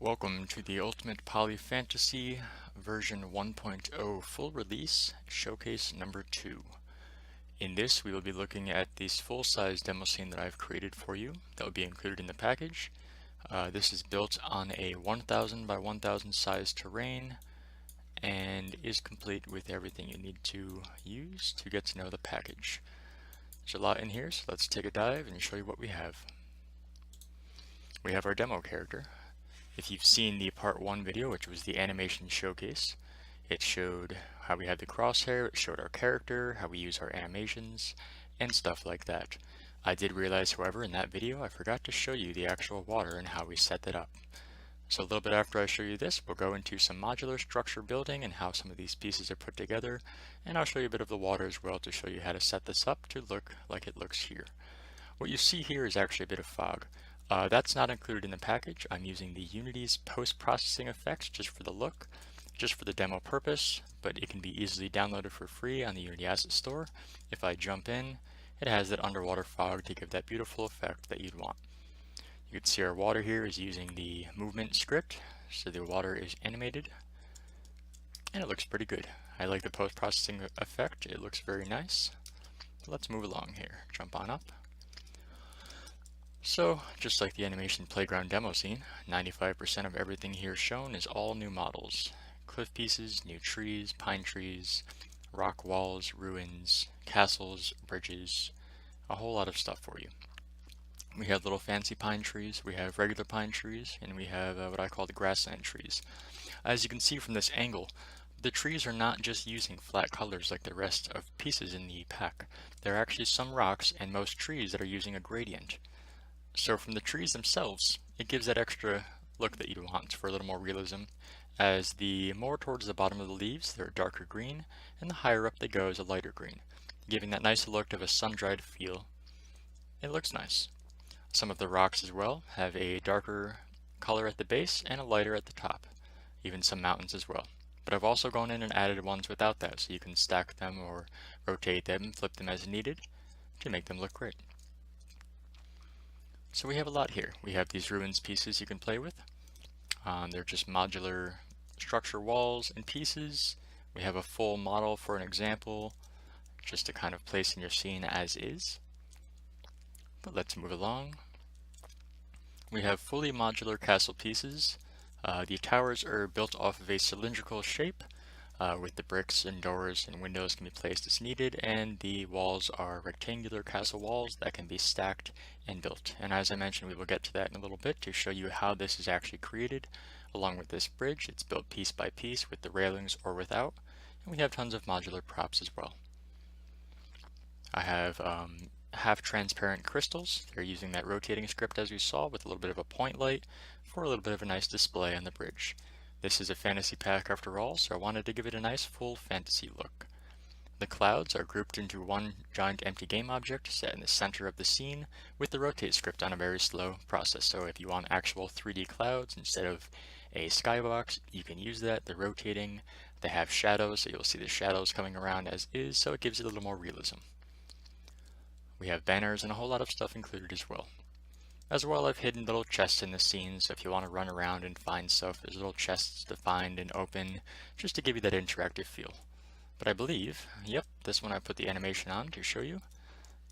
Welcome to the Ultimate Poly Fantasy version 1.0 full release showcase number 2. In this we will be looking at this full-size demo scene that I've created for you that will be included in the package. This is built on a 1000 by 1000 size terrain and is complete with everything you need to use to get to know the package. There's a lot in here, so let's take a dive and show you what we have. We have our demo character. If you've seen the part 1 video, which was the animation showcase, it showed how we had the crosshair, it showed our character, how we use our animations, and stuff like that. I did realize, however, in that video I forgot to show you the actual water and how we set that up. So a little bit after I show you this, we'll go into some modular structure building and how some of these pieces are put together, and I'll show you a bit of the water as well to show you how to set this up to look like it looks here. What you see here is actually a bit of fog. That's not included in the package. I'm using the Unity's post-processing effects just for the look, just for the demo purpose, but it can be easily downloaded for free on the Unity Asset Store. If I jump in, it has that underwater fog to give that beautiful effect that you'd want. You can see our water here is using the movement script, so the water is animated, and it looks pretty good. I like the post-processing effect. It looks very nice. Let's move along here. Jump on up. So, just like the animation playground demo scene, 95% of everything here shown is all new models. Cliff pieces, new trees, pine trees, rock walls, ruins, castles, bridges, a whole lot of stuff for you. We have little fancy pine trees, we have regular pine trees, and we have what I call the grassland trees. As you can see from this angle, the trees are not just using flat colors like the rest of pieces in the pack. There are actually some rocks and most trees that are using a gradient. So from the trees themselves, it gives that extra look that you want for a little more realism, as the more towards the bottom of the leaves, they're a darker green, and the higher up they go is a lighter green, giving that nice look of a sun-dried feel. It looks nice. Some of the rocks as well have a darker color at the base and a lighter at the top, even some mountains as well. But I've also gone in and added ones without that, so you can stack them or rotate them and flip them as needed to make them look great. So we have a lot here. We have these ruins pieces you can play with. They're just modular structure walls and pieces. We have a full model for an example, just to kind of place in your scene as is. But let's move along. We have fully modular castle pieces. The towers are built off of a cylindrical shape, with the bricks and doors and windows can be placed as needed, and the walls are rectangular castle walls that can be stacked and built. And as I mentioned, we will get to that in a little bit to show you how this is actually created. Along with this bridge, it's built piece by piece with the railings or without, and we have tons of modular props as well. I have half transparent crystals. They're using that rotating script as we saw with a little bit of a point light for a little bit of a nice display on the bridge. This is a fantasy pack after all, so I wanted to give it a nice full fantasy look. The clouds are grouped into one giant empty game object set in the center of the scene with the rotate script on a very slow process. So if you want actual 3D clouds instead of a skybox, you can use that. They're rotating. They have shadows, so you'll see the shadows coming around as is, so it gives it a little more realism. We have banners and a whole lot of stuff included as well. As well, I've hidden little chests in the scene, so if you want to run around and find stuff, there's little chests to find and open, just to give you that interactive feel. But I believe, yep, this one I put the animation on to show you.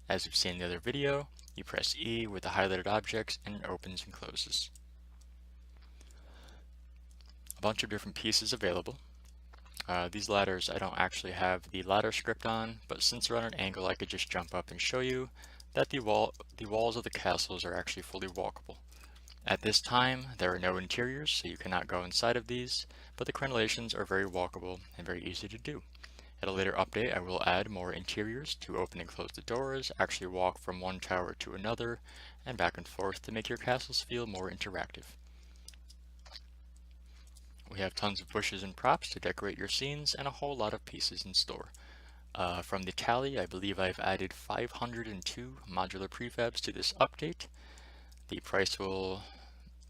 As you've seen in the other video, you press E with the highlighted objects and it opens and closes. A bunch of different pieces available. These ladders I don't actually have the ladder script on, but since they're on an angle I could just jump up and show you that the walls of the castles are actually fully walkable. At this time, there are no interiors, so you cannot go inside of these, but the crenellations are very walkable and very easy to do. At a later update, I will add more interiors to open and close the doors, actually walk from one tower to another, and back and forth to make your castles feel more interactive. We have tons of bushes and props to decorate your scenes, and a whole lot of pieces in store. From the tally, I believe I've added 502 modular prefabs to this update. The price will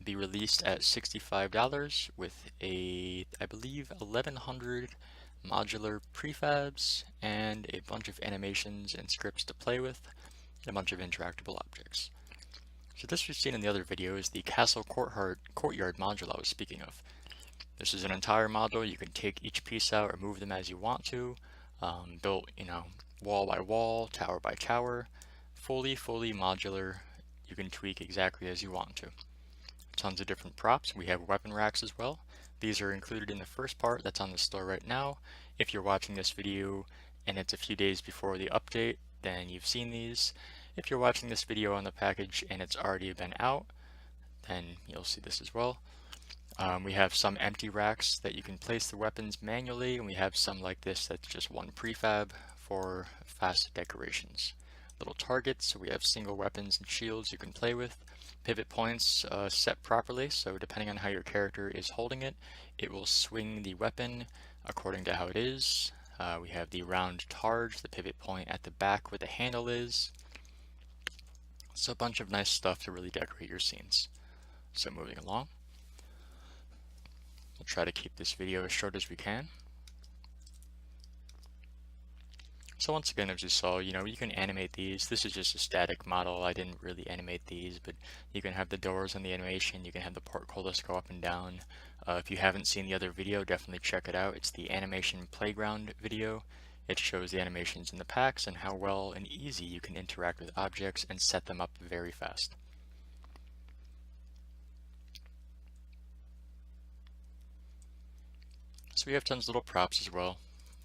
be released at $65 with I believe 1100 modular prefabs and a bunch of animations and scripts to play with, and a bunch of interactable objects. So this we've seen in the other video is the castle courtyard module I was speaking of. This is an entire module. You can take each piece out or move them as you want to. Built, wall by wall, tower by tower, fully modular. You can tweak exactly as you want to. Tons of different props. We have weapon racks as well. These are included in the first part that's on the store right now. If you're watching this video and it's a few days before the update, then you've seen these. If you're watching this video on the package and it's already been out, then you'll see this as well. We have some empty racks that you can place the weapons manually, and we have some like this that's just one prefab for fast decorations. Little targets, so we have single weapons and shields you can play with. Pivot points set properly, so depending on how your character is holding it, it will swing the weapon according to how it is. We have the round targe, the pivot point at the back where the handle is. So a bunch of nice stuff to really decorate your scenes. So moving along. We'll try to keep this video as short as we can. So once again, as you saw, you can animate these. This is just a static model. I didn't really animate these, but you can have the doors and the animation. You can have the portcullis go up and down. If you haven't seen the other video, definitely check it out. It's the animation playground video. It shows the animations in the packs and how well and easy you can interact with objects and set them up very fast. So we have tons of little props as well.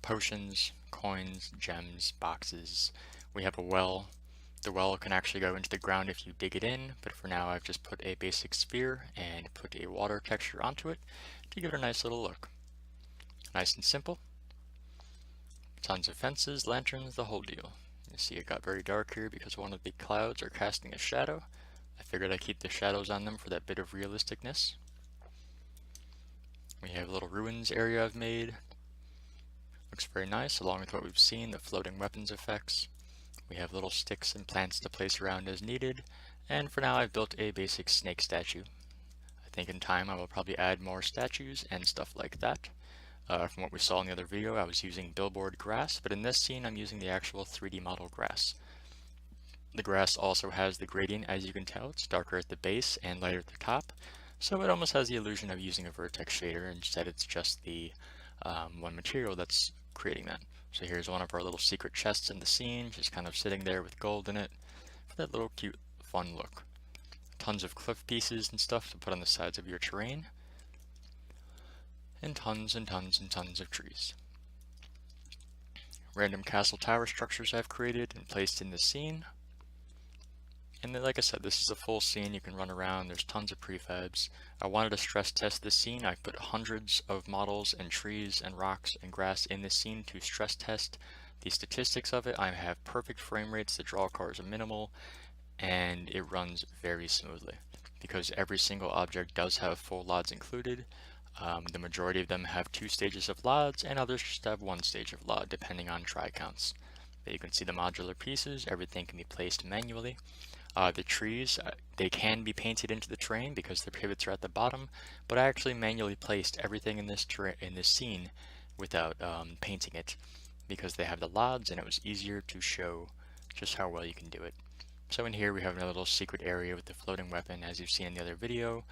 Potions, coins, gems, boxes. We have a well. The well can actually go into the ground if you dig it in, but for now I've just put a basic sphere and put a water texture onto it to give it a nice little look. Nice and simple. Tons of fences, lanterns, the whole deal. You see it got very dark here because one of the clouds are casting a shadow. I figured I'd keep the shadows on them for that bit of realisticness. We have a little ruins area I've made. Looks very nice, along with what we've seen, the floating weapons effects. We have little sticks and plants to place around as needed, and for now I've built a basic snake statue. I think in time I will probably add more statues and stuff like that. From what we saw in the other video, I was using billboard grass, but in this scene I'm using the actual 3D model grass. The grass also has the gradient, as you can tell. It's darker at the base and lighter at the top. So it almost has the illusion of using a vertex shader. Instead it's just the one material that's creating that. So here's one of our little secret chests in the scene, just kind of sitting there with gold in it for that little cute fun look. Tons of cliff pieces and stuff to put on the sides of your terrain. And tons and tons and tons of trees. Random castle tower structures I've created and placed in the scene. And then, like I said, this is a full scene. You can run around. There's tons of prefabs. I wanted to stress test this scene. I put hundreds of models and trees and rocks and grass in this scene to stress test the statistics of it. I have perfect frame rates. The draw cars are minimal, and it runs very smoothly because every single object does have full LODs included. The majority of them have 2 stages of LODs, and others just have 1 stage of LOD, depending on try counts. But you can see the modular pieces. Everything can be placed manually. The trees, they can be painted into the terrain because the pivots are at the bottom, but I actually manually placed everything in this scene without painting it because they have the LODs and it was easier to show just how well you can do it. So in here we have a little secret area with the floating weapon, as you've seen in the other video.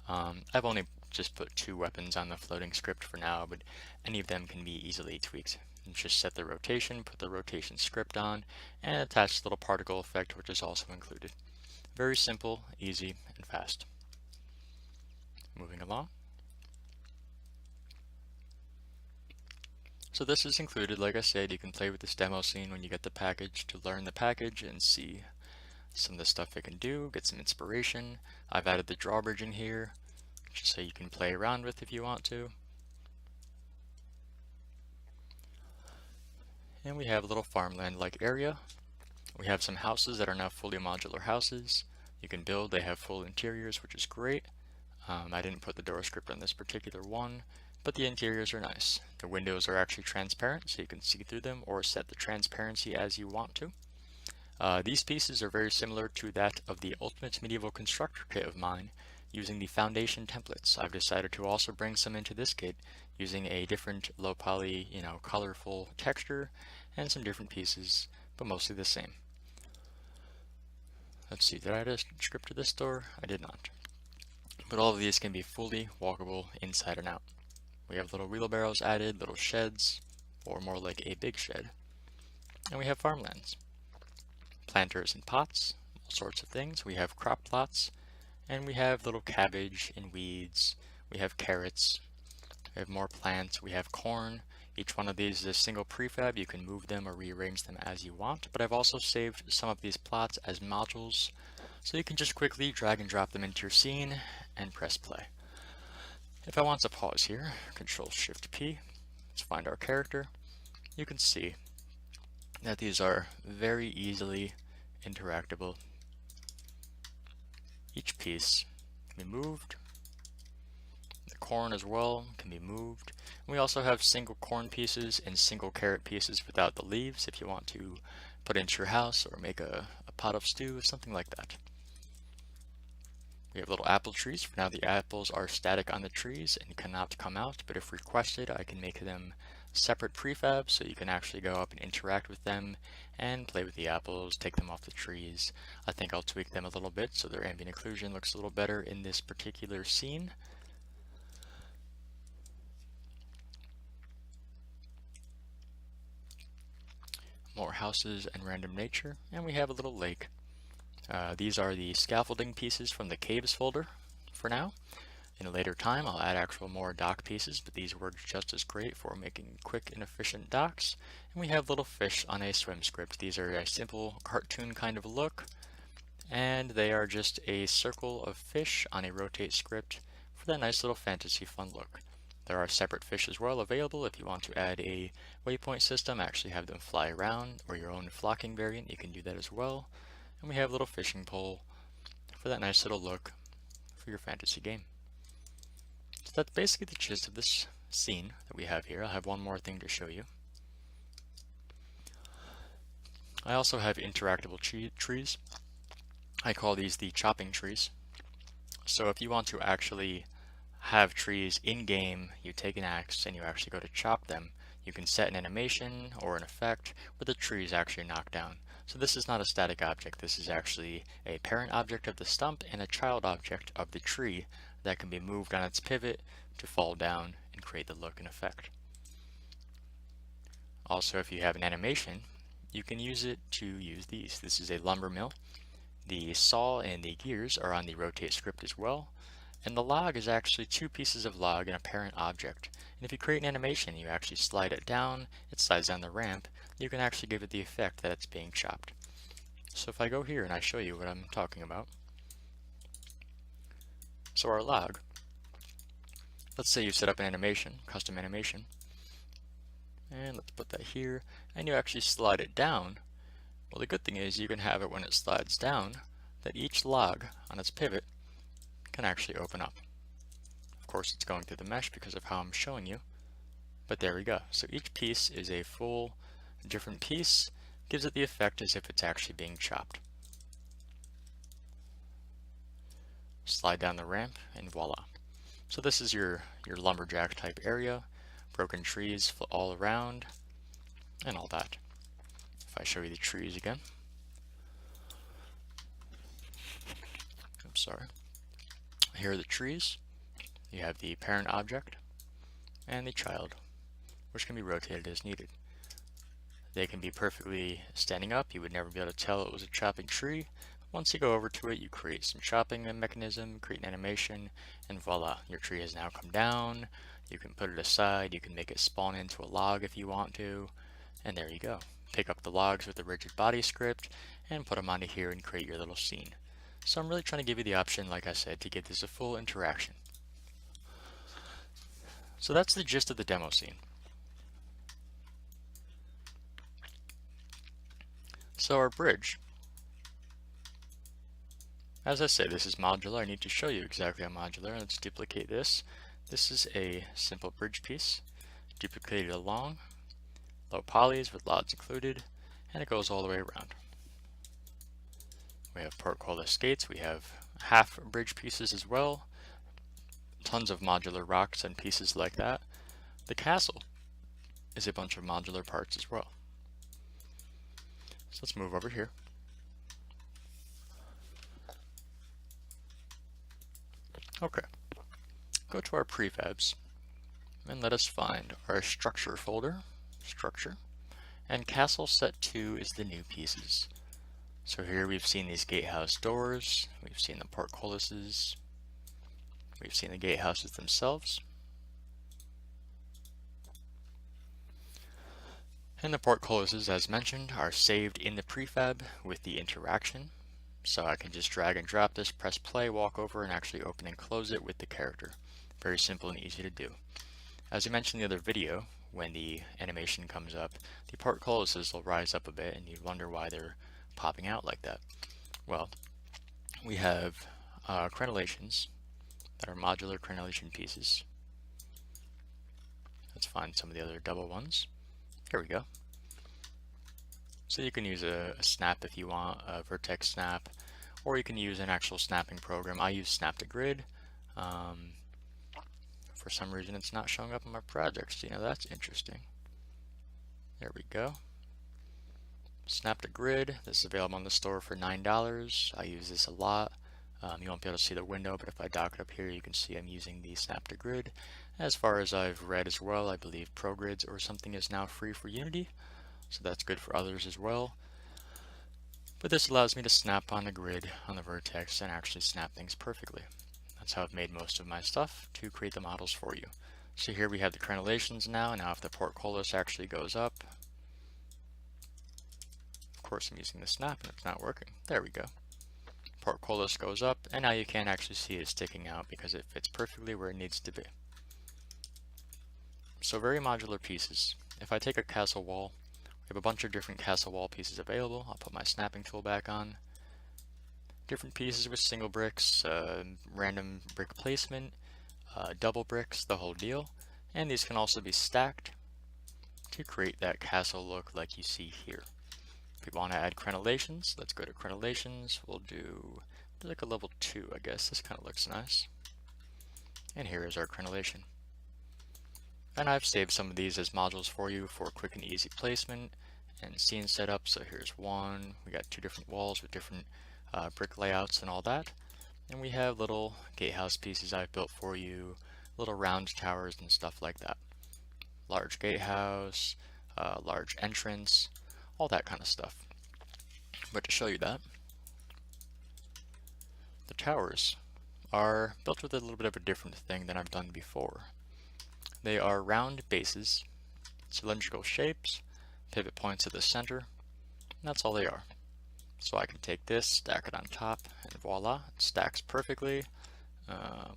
I've only just put 2 weapons on the floating script for now, but any of them can be easily tweaked. Just set the rotation, put the rotation script on, and attach the little particle effect, which is also included. Very simple, easy, and fast. Moving along. So this is included. Like I said, you can play with this demo scene when you get the package to learn the package and see some of the stuff it can do, get some inspiration. I've added the drawbridge in here, just so you can play around with if you want to. And we have a little farmland-like area. We have some houses that are now fully modular houses. You can build, they have full interiors, which is great. I didn't put the door script on this particular one, but the interiors are nice. The windows are actually transparent, so you can see through them or set the transparency as you want to. These pieces are very similar to that of the Ultimate Medieval Constructor kit of mine, using the foundation templates. I've decided to also bring some into this kit using a different low poly, colorful texture and some different pieces, but mostly the same. Let's see, did I add a script to this door? I did not. But all of these can be fully walkable inside and out. We have little wheelbarrows added, little sheds, or more like a big shed. And we have farmlands. Planters and pots, all sorts of things. We have crop plots, and we have little cabbage and weeds. We have carrots. We have more plants. We have corn. Each one of these is a single prefab. You can move them or rearrange them as you want, but I've also saved some of these plots as modules, so you can just quickly drag and drop them into your scene and press play. If I want to pause here, Control-Shift-P, let's find our character. You can see that these are very easily interactable. Each piece can be moved. The corn as well can be moved. We also have single corn pieces and single carrot pieces without the leaves if you want to put into your house or make a pot of stew or something like that. We have little apple trees. For now the apples are static on the trees and cannot come out, but if requested I can make them separate prefabs so you can actually go up and interact with them and play with the apples, take them off the trees. I think I'll tweak them a little bit so their ambient occlusion looks a little better in this particular scene. More houses and random nature, and we have a little lake. These are the scaffolding pieces from the caves folder for now. In a later time I'll add actual more dock pieces, but these work just as great for making quick and efficient docks. And we have little fish on a swim script. These are a simple cartoon kind of look, and they are just a circle of fish on a rotate script for that nice little fantasy fun look. There are separate fish as well available if you want to add a waypoint system, actually have them fly around, or your own flocking variant, you can do that as well. And we have a little fishing pole for that nice little look for your fantasy game. So that's basically the gist of this scene that we have here. I'll have one more thing to show you. I also have interactable trees. I call these the chopping trees. So if you want to actually have trees in-game, you take an axe and you actually go to chop them. You can set an animation or an effect where the tree is actually knocked down. So this is not a static object, this is actually a parent object of the stump and a child object of the tree that can be moved on its pivot to fall down and create the look and effect. Also, if you have an animation, you can use it to use these. This is a lumber mill. The saw and the gears are on the rotate script as well. And the log is actually two pieces of log and a parent object. And if you create an animation, you actually slide it down, it slides down the ramp, you can actually give it the effect that it's being chopped. So if I go here and I show you what I'm talking about. So our log, let's say you set up an animation, custom animation, and let's put that here, and you actually slide it down. Well, the good thing is you can have it when it slides down, that each log on its pivot can actually open up. Of course it's going through the mesh because of how I'm showing you, but there we go. So each piece is a full different piece, gives it the effect as if it's actually being chopped. Slide down the ramp and voila. So this is your lumberjack type area, broken trees all around and all that. If I show you the trees again, I'm sorry. Here are the trees. You have the parent object and the child, which can be rotated as needed. They can be perfectly standing up. You would never be able to tell it was a chopping tree. Once you go over to it, you create some chopping mechanism, create an animation, and voila, your tree has now come down. You can put it aside, you can make it spawn into a log if you want to, and there you go. Pick up the logs with the rigid body script and put them onto here and create your little scene. So I'm really trying to give you the option, like I said, to give this a full interaction. So that's the gist of the demo scene. So our bridge. As I say, this is modular. I need to show you exactly how modular. Let's duplicate this. This is a simple bridge piece, duplicated along, low polys with LODs included, and it goes all the way around. We have portcullis gates, we have half bridge pieces as well, tons of modular rocks and pieces like that. The castle is a bunch of modular parts as well. So let's move over here. Okay, go to our prefabs and let us find our structure folder, structure, and castle set 2 is the new pieces. So here we've seen these gatehouse doors, we've seen the portcullises, we've seen the gatehouses themselves, and the portcullises, as mentioned, are saved in the prefab with the interaction. So I can just drag and drop this, press play, walk over, and actually open and close it with the character. Very simple and easy to do. As I mentioned in the other video, when the animation comes up, the portcullises will rise up a bit and you'd wonder why they're popping out like that. Well, we have crenellations that are modular crenellation pieces. Let's find some of the other double ones. Here we go. So you can use a snap if you want, a vertex snap, or you can use an actual snapping program. I use Snap2Grid. For some reason it's not showing up in my projects. You know, that's interesting. There we go. Snap2Grid. This is available on the store for $9. I use this a lot. You won't be able to see the window, but if I dock it up here, you can see I'm using the Snap2Grid. As far as I've read as well, I believe ProGrids or something is now free for Unity, so that's good for others as well. But this allows me to snap on the grid on the vertex and actually snap things perfectly. That's how I've made most of my stuff to create the models for you. So here we have the crenellations now. Now if the portcullis actually goes up, of course I'm using the snap and it's not working. There we go. Portcullis goes up, and now you can't actually see it sticking out because it fits perfectly where it needs to be. So very modular pieces. If I take a castle wall, we have a bunch of different castle wall pieces available. I'll put my snapping tool back on. Different pieces with single bricks, random brick placement, double bricks, the whole deal. And these can also be stacked to create that castle look like you see here. If we want to add crenellations, let's go to crenellations. We'll do like a level 2, I guess. This kind of looks nice. And here is our crenellation. And I've saved some of these as modules for you for quick and easy placement and scene setup. So here's one. We got 2 different walls with different brick layouts and all that. And we have little gatehouse pieces I've built for you, little round towers and stuff like that. Large gatehouse, large entrance, all that kind of stuff. But to show you that, the towers are built with a little bit of a different thing than I've done before. They are round bases, cylindrical shapes, pivot points at the center, and that's all they are. So I can take this, stack it on top, and voila, it stacks perfectly.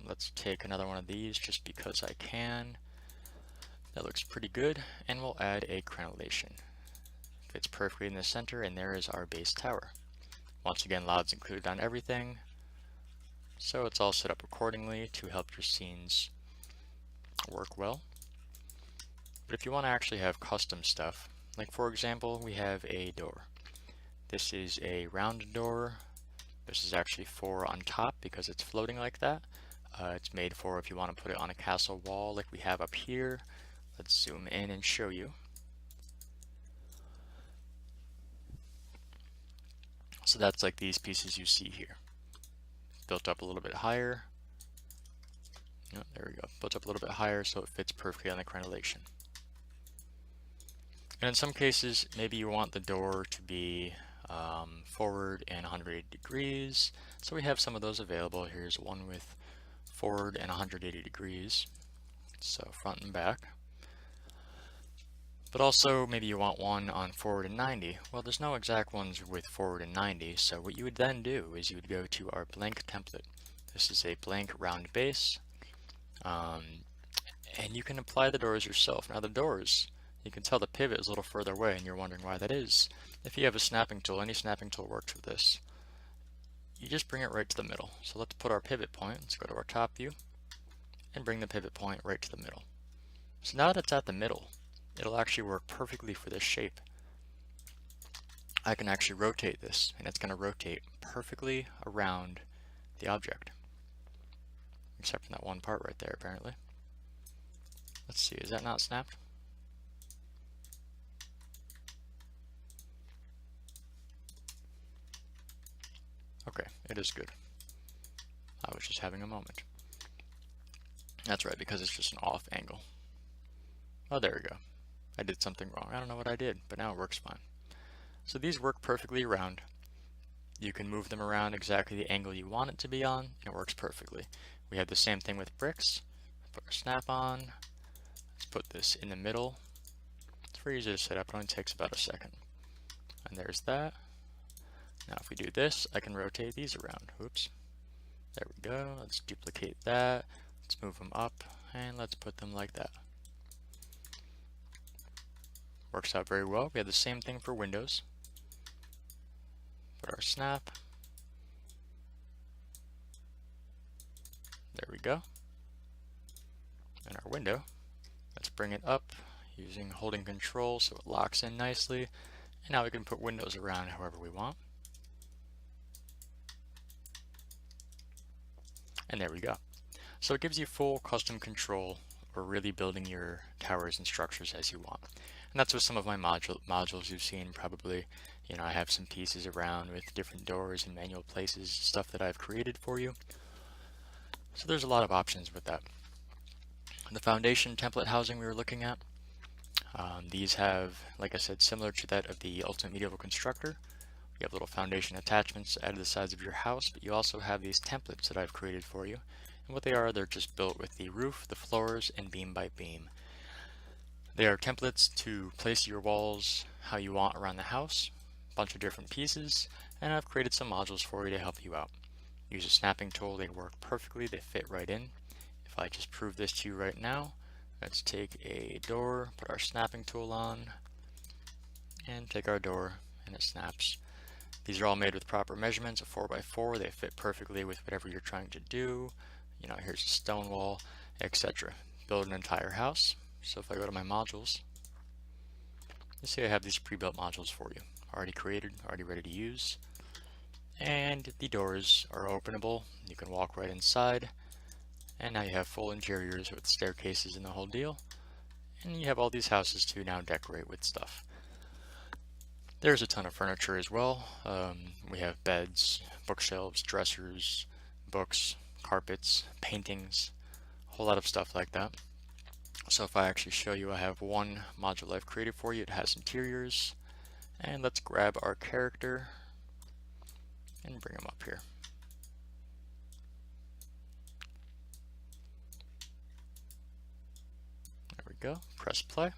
Let's take another one of these just because I can. That looks pretty good, and we'll add a crenellation. Fits perfectly in the center, and there is our base tower. Once again, LOD's included on everything, so it's all set up accordingly to help your scenes work well. But if you want to actually have custom stuff, like for example, we have a door. This is a round door. This is actually 4 on top because it's floating like that. It's made for if you want to put it on a castle wall like we have up here. Let's zoom in and show you. So that's like these pieces you see here. Built up a little bit higher. Oh, there we go. Built up a little bit higher so it fits perfectly on the crenellation. And in some cases, maybe you want the door to be forward and 180 degrees. So we have some of those available. Here's one with forward and 180 degrees. So front and back. But also maybe you want one on forward and 90. Well, there's no exact ones with forward and 90. So what you would then do is you would go to our blank template. This is a blank round base. And you can apply the doors yourself. Now the doors, you can tell the pivot is a little further away and you're wondering why that is. If you have a snapping tool, any snapping tool works with this. You just bring it right to the middle. So let's put our pivot point, let's go to our top view, and bring the pivot point right to the middle. So now that it's at the middle, it'll actually work perfectly for this shape. I can actually rotate this, and it's going to rotate perfectly around the object. Except for that one part right there, apparently. Let's see, is that not snapped? Okay, it is good. I was just having a moment. That's right, because it's just an off angle. Oh, there we go. I did something wrong. I don't know what I did, but now it works fine. So these work perfectly around. You can move them around exactly the angle you want it to be on, and it works perfectly. We have the same thing with bricks. Put our snap on. Let's put this in the middle. It's very easy to set up. It only takes about a second. And there's that. Now if we do this, I can rotate these around. Oops. There we go. Let's duplicate that. Let's move them up, and let's put them like that. Works out very well. We have the same thing for windows. Put our snap. There we go. And our window. Let's bring it up using holding control so it locks in nicely. And now we can put windows around however we want. And there we go. So it gives you full custom control over really building your towers and structures as you want. And that's with some of my modules you've seen probably. You know, I have some pieces around with different doors and manual places, stuff that I've created for you. So there's a lot of options with that. The foundation template housing we were looking at, these have, like I said, similar to that of the Ultimate Medieval Constructor. You have little foundation attachments added to the sides of your house, but you also have these templates that I've created for you. And what they are, they're just built with the roof, the floors, and beam by beam. They are templates to place your walls how you want around the house, a bunch of different pieces, and I've created some modules for you to help you out. Use a snapping tool, they work perfectly, they fit right in. If I just prove this to you right now, let's take a door, put our snapping tool on, and take our door, and it snaps. These are all made with proper measurements, a 4x4, they fit perfectly with whatever you're trying to do. You know, here's a stone wall, etc. Build an entire house. So if I go to my modules, you see I have these pre-built modules for you, already created, already ready to use. And the doors are openable, you can walk right inside. And now you have full interiors with staircases and the whole deal. And you have all these houses to now decorate with stuff. There's a ton of furniture as well. We have beds, bookshelves, dressers, books, carpets, paintings, a whole lot of stuff like that. So if I actually show you, I have one module I've created for you. It has interiors. And let's grab our character and bring him up here. There we go. Press play.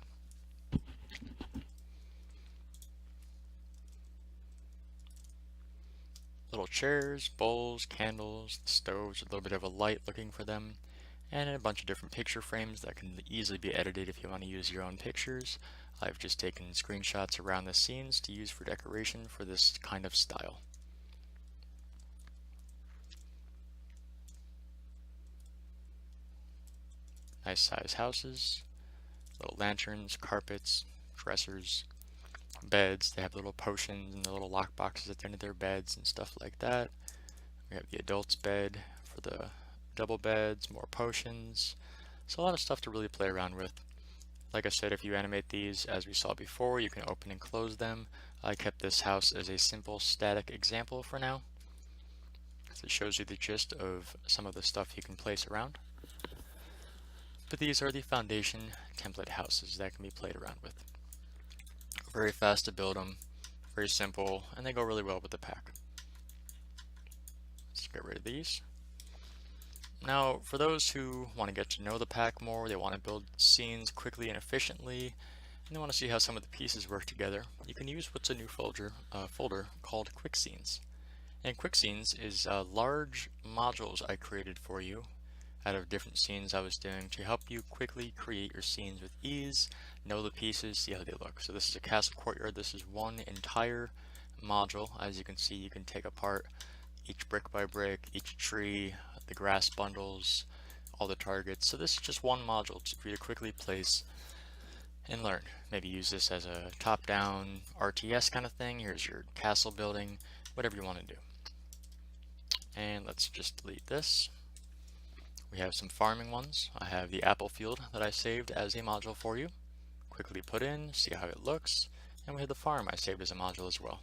Little chairs, bowls, candles, stoves, a little bit of a light looking for them, and a bunch of different picture frames that can easily be edited if you want to use your own pictures. I've just taken screenshots around the scenes to use for decoration for this kind of style. Nice size houses, little lanterns, carpets, dressers, beds. They have little potions and the little lock boxes at the end of their beds and stuff like that. We have the adult's bed for the double beds, more potions. So a lot of stuff to really play around with. Like I said, if you animate these as we saw before, you can open and close them. I kept this house as a simple static example for now, because it shows you the gist of some of the stuff you can place around. But these are the foundation template houses that can be played around with. Very fast to build them, very simple, and they go really well with the pack. Let's get rid of these. Now, for those who want to get to know the pack more, they want to build scenes quickly and efficiently, and they want to see how some of the pieces work together, you can use what's a new folder called Quick Scenes. And Quick Scenes is large modules I created for you out of different scenes I was doing to help you quickly create your scenes with ease, know the pieces, see how they look. So this is a castle courtyard. This is one entire module. As you can see, you can take apart each brick by brick, each tree, the grass bundles, all the targets. So this is just one module for you to quickly place and learn. Maybe use this as a top-down RTS kind of thing. Here's your castle building, whatever you want to do. And let's just delete this. We have some farming ones. I have the apple field that I saved as a module for you. Quickly put in, see how it looks. And we have the farm I saved as a module as well.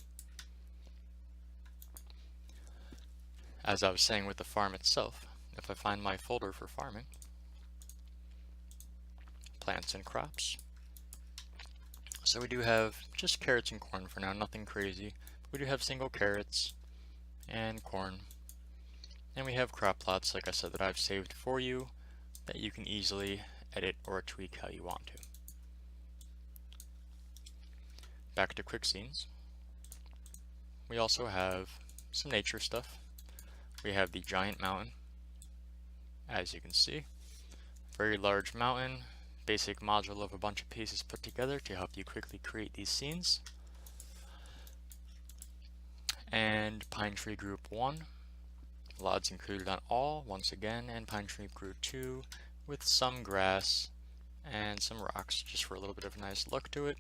As I was saying with the farm itself, if I find my folder for farming, plants and crops. So we do have just carrots and corn for now, nothing crazy. We do have single carrots and corn. And we have crop plots, like I said, that I've saved for you that you can easily edit or tweak how you want to. Back to quick scenes. We also have some nature stuff. We have the giant mountain, as you can see. Very large mountain, basic module of a bunch of pieces put together to help you quickly create these scenes. And Pine Tree Group 1, LODs included on all, once again, and Pine Tree Group 2 with some grass and some rocks, just for a little bit of a nice look to it.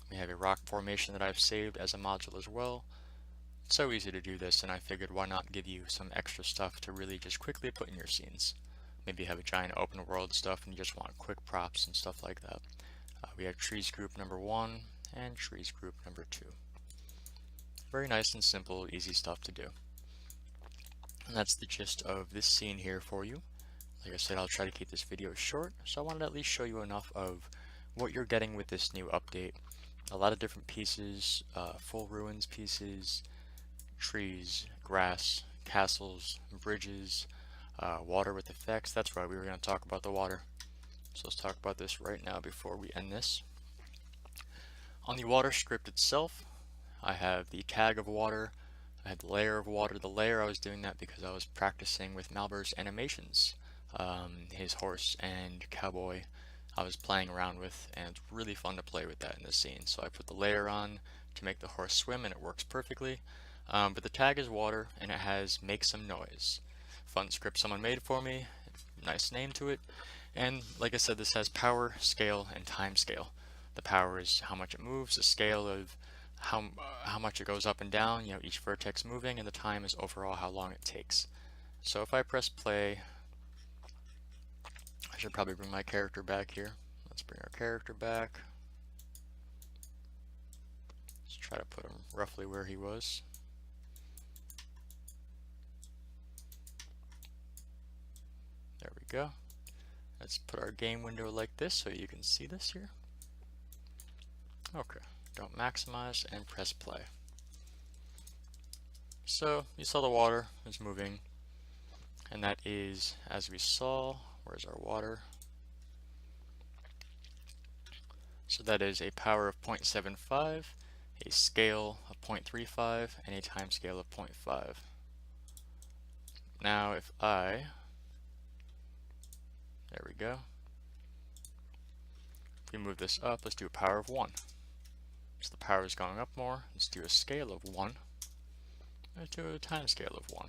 We have a rock formation that I've saved as a module as well. It's so easy to do this, and I figured why not give you some extra stuff to really just quickly put in your scenes. Maybe you have a giant open world stuff and you just want quick props and stuff like that. We have trees group number 1 and trees group number 2. Very nice and simple, easy stuff to do. And that's the gist of this scene here for you. Like I said, I'll try to keep this video short, so I wanted to at least show you enough of what you're getting with this new update. A lot of different pieces, full ruins pieces, trees, grass, castles, bridges, water with effects. That's right, we were going to talk about the water. So let's talk about this right now before we end this. On the water script itself, I have the tag of water, I have the layer of water. The layer, I was doing that because I was practicing with Malber's animations, his horse and cowboy I was playing around with, and it's really fun to play with that in this scene. So I put the layer on to make the horse swim, and it works perfectly. But the tag is water, and it has make some noise. Fun script someone made for me, nice name to it. And like I said, this has power, scale, and time scale. The power is how much it moves, the scale of how much it goes up and down, you know, each vertex moving, and the time is overall how long it takes. So if I press play, I should probably bring my character back here. Let's bring our character back. Let's try to put him roughly where he was. There we go. Let's put our game window like this so you can see this here. Okay, don't maximize and press play. So you saw the water is moving, and that is, as we saw, where's our water? So that is a power of 0.75, a scale of 0.35, and a time scale of 0.5. Now if there we go. If we move this up, let's do a power of 1. So the power is going up more. Let's do a scale of 1. Let's do a time scale of 1.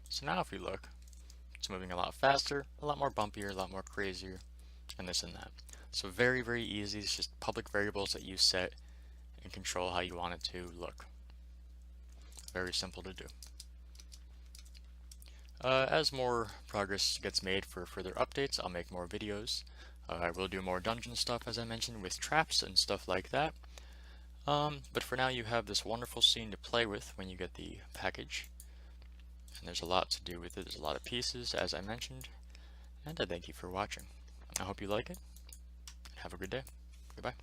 So now if we look, it's moving a lot faster, a lot more bumpier, a lot more crazier, and this and that. So very, very easy. It's just public variables that you set and control how you want it to look. Very simple to do. As more progress gets made for further updates, I'll make more videos. I will do more dungeon stuff, as I mentioned, with traps and stuff like that. But for now, you have this wonderful scene to play with when you get the package. And there's a lot to do with it. There's a lot of pieces, as I mentioned. And I thank you for watching. I hope you like it. Have a good day. Goodbye.